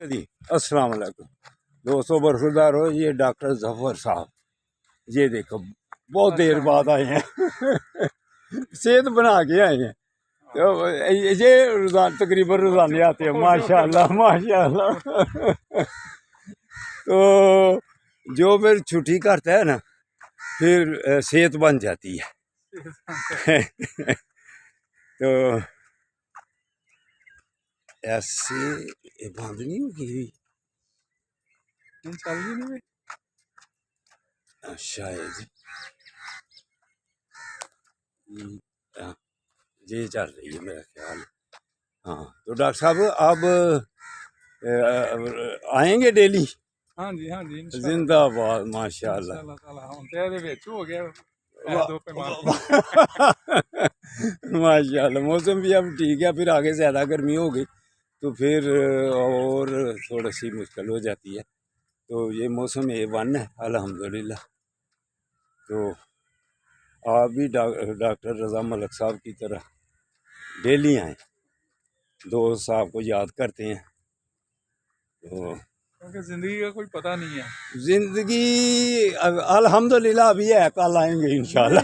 جی السلام علیکم دوستو، برخوردار ہو. یہ ڈاکٹر ظفر صاحب، یہ دیکھو بہت دیر بعد آئے ہیں. صحت بنا کے آئے ہیں. تو یہ روزانہ تقریباً روزانہ آتے ہیں. ماشاء اللہ ماشاء اللہ. تو جو پھر چھٹی کرتا ہے نا پھر صحت بن جاتی ہے. تو ایسے بند نہیں ہوگی شاید یہ چل رہی ہے میرا خیال. ہاں تو ڈاکٹر صاحب آپ آئیں گے ڈیلی؟ ہاں جی ہاں جی زندہ باد ماشاء اللہ. ماشاء اللہ. موسم بھی اب ٹھیک ہے، پھر آگے زیادہ گرمی ہوگی تو پھر اور تھوڑی سی مشکل ہو جاتی ہے. تو یہ موسم A1 ہے الحمدللہ. تو آپ بھی ڈاکٹر رضا ملک صاحب کی طرح ڈیلی آئیں، دوست صاحب کو یاد کرتے ہیں. تو کیونکہ زندگی کا کوئی پتہ نہیں ہے. زندگی الحمدللہ ابھی ہے، کل آئیں گے انشاءاللہ.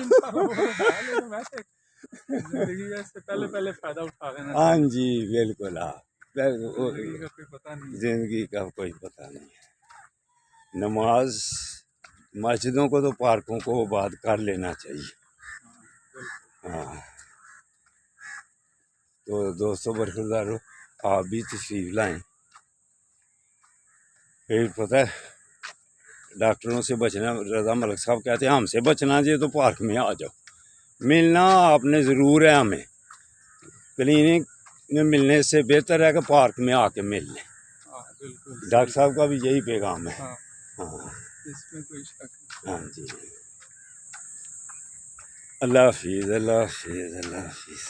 زندگی سے پہلے فائدہ اٹھا لینا. ہاں جی بالکل. ہاں زندگی کا کوئی پتہ نہیں ہے. زندگی کا کوئی پتہ نہیں ہے. نماز مسجدوں کو تو پارکوں کو آباد کر لینا چاہیے. ہاں تو دوستوں برخوردار ہو، آپ بھی تشریف لائیں. پھر پتہ ہے ڈاکٹروں سے بچنا، رضا ملک صاحب کہتے ہیں ہم سے بچنا چاہیے تو پارک میں آ جاؤ. ملنا آپ نے ضرور ہے ہمیں. کلینک میں ملنے سے بہتر ہے کہ پارک میں آ کے مل لیں. ڈاکٹر صاحب کا بھی یہی پیغام ہے. ہاں اس میں کوئی شک نہیں. ہاں جی. اللہ حافظ اللہ حافظ اللہ حافظ.